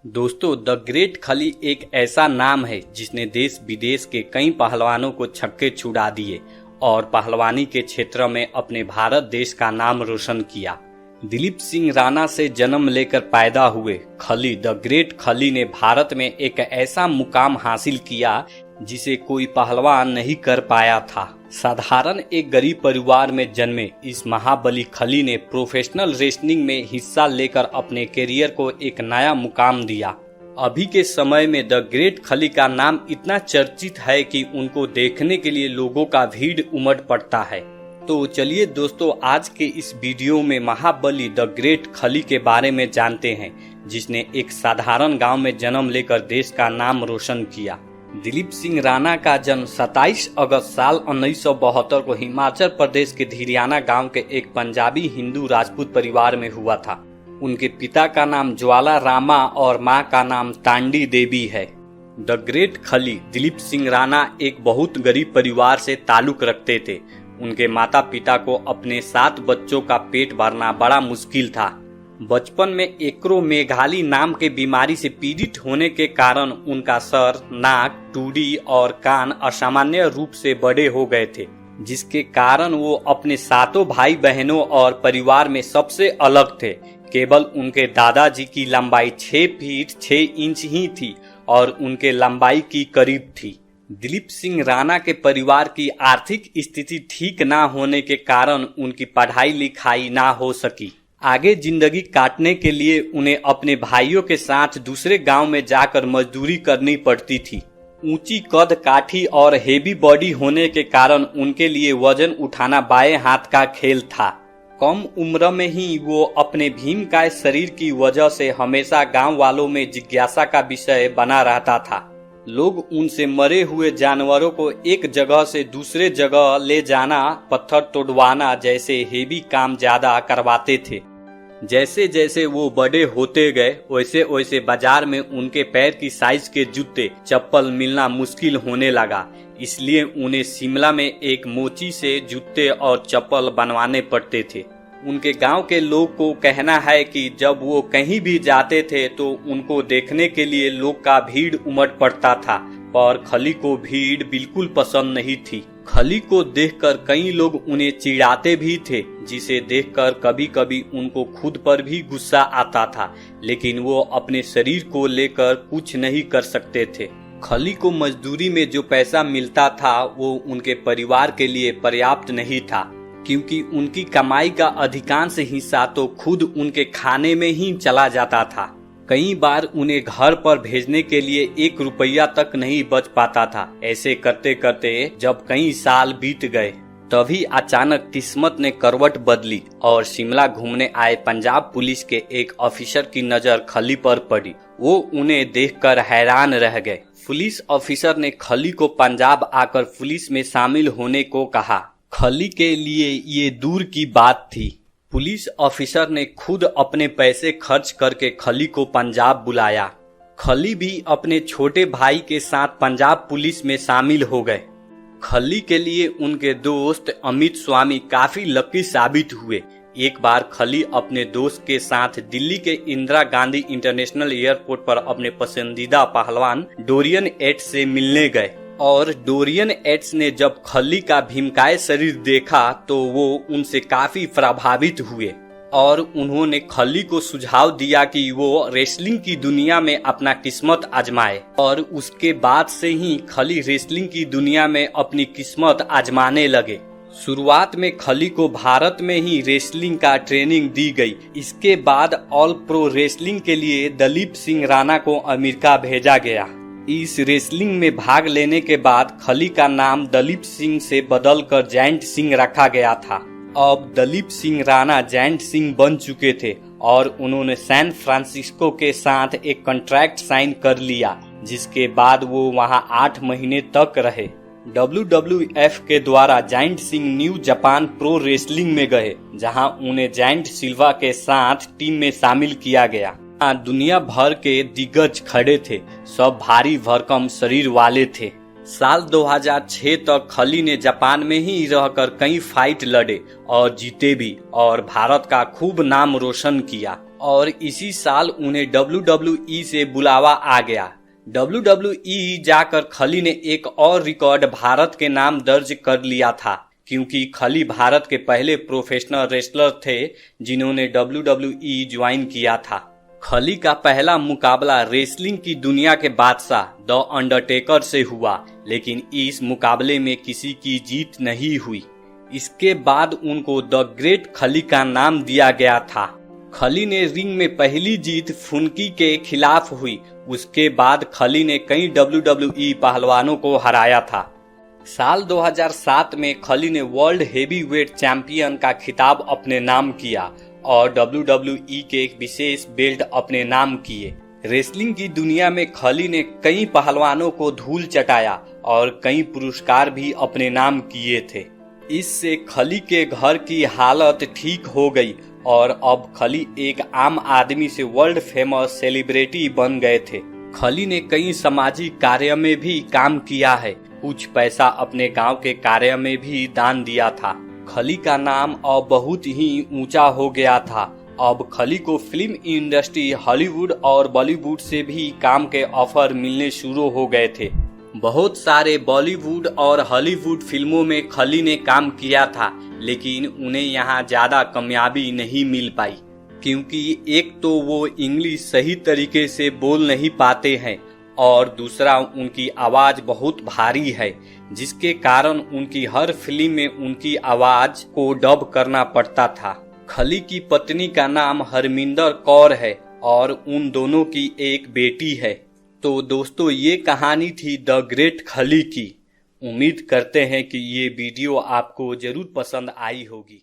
दोस्तों, the great खली एक ऐसा नाम है जिसने देश विदेश के कई पहलवानों को छक्के छुड़ा दिए और पहलवानी के क्षेत्र में अपने भारत देश का नाम रोशन किया। दिलीप सिंह राणा से जन्म लेकर पैदा हुए खली द ग्रेट खली ने भारत में एक ऐसा मुकाम हासिल किया जिसे कोई पहलवान नहीं कर पाया था। साधारण एक गरीब परिवार में जन्मे इस महाबली खली ने प्रोफेशनल रेसलिंग में हिस्सा लेकर अपने करियर को एक नया मुकाम दिया। अभी के समय में द ग्रेट खली का नाम इतना चर्चित है कि उनको देखने के लिए लोगों का भीड़ उमड़ पड़ता है। तो चलिए दोस्तों, आज के इस वीडियो में महाबली द ग्रेट खली के बारे में जानते हैं, जिसने एक साधारण गांव में जन्म लेकर देश का नाम रोशन किया। दिलीप सिंह राणा का जन्म 27 अगस्त साल 1972 को हिमाचल प्रदेश के धीरियाना गांव के एक पंजाबी हिंदू राजपूत परिवार में हुआ था। उनके पिता का नाम ज्वाला रामा और मां का नाम तांडी देवी है। द ग्रेट खली दिलीप सिंह राणा एक बहुत गरीब परिवार से ताल्लुक रखते थे। उनके माता पिता को अपने 7 बच्चों का पेट भरना बड़ा मुश्किल था। बचपन में एक्रोमेगाली नाम के बीमारी से पीड़ित होने के कारण उनका सर, नाक, टूडी और कान असामान्य रूप से बड़े हो गए थे, जिसके कारण वो अपने 7 भाई बहनों और परिवार में सबसे अलग थे। केवल उनके दादाजी की लंबाई 6 फीट 6 इंच ही थी और उनके लंबाई की करीब थी। दिलीप सिंह राणा के परिवार की आर्थिक स्थिति ठीक ना होने के कारण उनकी पढ़ाई लिखाई ना हो सकी। आगे जिंदगी काटने के लिए उन्हें अपने भाइयों के साथ दूसरे गांव में जाकर मजदूरी करनी पड़ती थी। ऊंची कद काठी और हेवी बॉडी होने के कारण उनके लिए वजन उठाना बाएं हाथ का खेल था। कम उम्र में ही वो अपने भीमकाय शरीर की वजह से हमेशा गांव वालों में जिज्ञासा का विषय बना रहता था। लोग उनसे मरे हुए जानवरों को एक जगह से दूसरे जगह ले जाना, पत्थर तोड़वाना जैसे हेवी काम ज्यादा करवाते थे। जैसे जैसे वो बड़े होते गए वैसे वैसे बाजार में उनके पैर की साइज के जूते चप्पल मिलना मुश्किल होने लगा। इसलिए उन्हें शिमला में एक मोची से जूते और चप्पल बनवाने पड़ते थे। उनके गांव के लोग को कहना है कि जब वो कहीं भी जाते थे तो उनको देखने के लिए लोग का भीड़ उमड़ पड़ता था, पर खली को भीड़ बिल्कुल पसंद नहीं थी। खली को देखकर कई लोग उन्हें चिढ़ाते भी थे, जिसे देखकर कभी कभी उनको खुद पर भी गुस्सा आता था, लेकिन वो अपने शरीर को लेकर कुछ नहीं कर सकते थे। खली को मजदूरी में जो पैसा मिलता था वो उनके परिवार के लिए पर्याप्त नहीं था, क्योंकि उनकी कमाई का अधिकांश हिस्सा तो खुद उनके खाने में ही चला जाता था। कई बार उन्हें घर पर भेजने के लिए 1 रुपया तक नहीं बच पाता था। ऐसे करते करते जब कई साल बीत गए, तभी अचानक किस्मत ने करवट बदली और शिमला घूमने आए पंजाब पुलिस के एक ऑफिसर की नजर खली पर पड़ी। वो उन्हें देखकर हैरान रह गए। पुलिस ऑफिसर ने खली को पंजाब आकर पुलिस में शामिल होने को कहा। खली के लिए ये दूर की बात थी। पुलिस ऑफिसर ने खुद अपने पैसे खर्च करके खली को पंजाब बुलाया। खली भी अपने छोटे भाई के साथ पंजाब पुलिस में शामिल हो गए। खली के लिए उनके दोस्त अमित स्वामी काफी लकी साबित हुए। एक बार खली अपने दोस्त के साथ दिल्ली के इंदिरा गांधी इंटरनेशनल एयरपोर्ट पर अपने पसंदीदा पहलवान डोरियन एट्स से मिलने गए और डोरियन एट्स ने जब खली का भीमकाय शरीर देखा तो वो उनसे काफी प्रभावित हुए और उन्होंने खली को सुझाव दिया कि वो रेसलिंग की दुनिया में अपना किस्मत आजमाए। और उसके बाद से ही खली रेसलिंग की दुनिया में अपनी किस्मत आजमाने लगे। शुरुआत में खली को भारत में ही रेसलिंग का ट्रेनिंग दी गई। इसके बाद ऑल प्रो रेसलिंग के लिए दिलीप सिंह राणा को अमेरिका भेजा गया। इस रेसलिंग में भाग लेने के बाद खली का नाम दिलीप सिंह से बदलकर जयंत सिंह रखा गया था। अब दिलीप सिंह राणा जयंत सिंह बन चुके थे और उन्होंने सैन फ्रांसिस्को के साथ एक कॉन्ट्रैक्ट साइन कर लिया, जिसके बाद वो वहां 8 महीने तक रहे। WWF के द्वारा Jayant Singh new Japan pro wrestling में गए, जहां उन्हें जयंत सिल्वा के साथ टीम में शामिल किया गया। दुनिया भर के दिग्गज खड़े थे। सब भारी भरकम शरीर वाले थे। साल 2006 तक खली ने जापान में ही रहकर कई फाइट लड़े और जीते भी और भारत का खूब नाम रोशन किया। और इसी साल उन्हें WWE से बुलावा आ गया। WWE जाकर खली ने एक और रिकॉर्ड भारत के नाम दर्ज कर लिया था, क्योंकि खली भारत के पहले प्रोफेशनल रेसलर थे जिन्होंने WWE ज्वाइन किया था। खली का पहला मुकाबला रेसलिंग की दुनिया के बादशाह द अंडरटेकर से हुआ, लेकिन इस मुकाबले में किसी की जीत नहीं हुई। इसके बाद उनको द ग्रेट खली का नाम दिया गया था। खली ने रिंग में पहली जीत फुनकी के खिलाफ हुई। उसके बाद खली ने कई WWE पहलवानों को हराया था। साल 2007 में खली ने वर्ल्ड हेवीवेट चैंपियन का खिताब अपने नाम किया और WWE के एक विशेष बेल्ट अपने नाम किए। रेसलिंग की दुनिया में खली ने कई पहलवानों को धूल चटाया और कई पुरस्कार भी अपने नाम किए थे। इससे खली के घर की हालत ठीक हो गई और अब खली एक आम आदमी से वर्ल्ड फेमस सेलिब्रिटी बन गए थे। खली ने कई सामाजिक कार्य में भी काम किया है। कुछ पैसा अपने गांव के कार्य में भी दान दिया था। खली का नाम अब बहुत ही ऊंचा हो गया था। अब खली को फिल्म इंडस्ट्री, हॉलीवुड और बॉलीवुड से भी काम के ऑफर मिलने शुरू हो गए थे। बहुत सारे बॉलीवुड और हॉलीवुड फिल्मों में खली ने काम किया था, लेकिन उन्हें यहाँ ज्यादा कामयाबी नहीं मिल पाई, क्योंकि एक तो वो इंग्लिश सही तरीके से बोल नहीं पाते हैं और दूसरा उनकी आवाज बहुत भारी है, जिसके कारण उनकी हर फिल्म में उनकी आवाज को डब करना पड़ता था। खली की पत्नी का नाम हरमिंदर कौर है और उन दोनों की एक बेटी है। तो दोस्तों, ये कहानी थी द ग्रेट खली की। उम्मीद करते हैं कि ये वीडियो आपको जरूर पसंद आई होगी।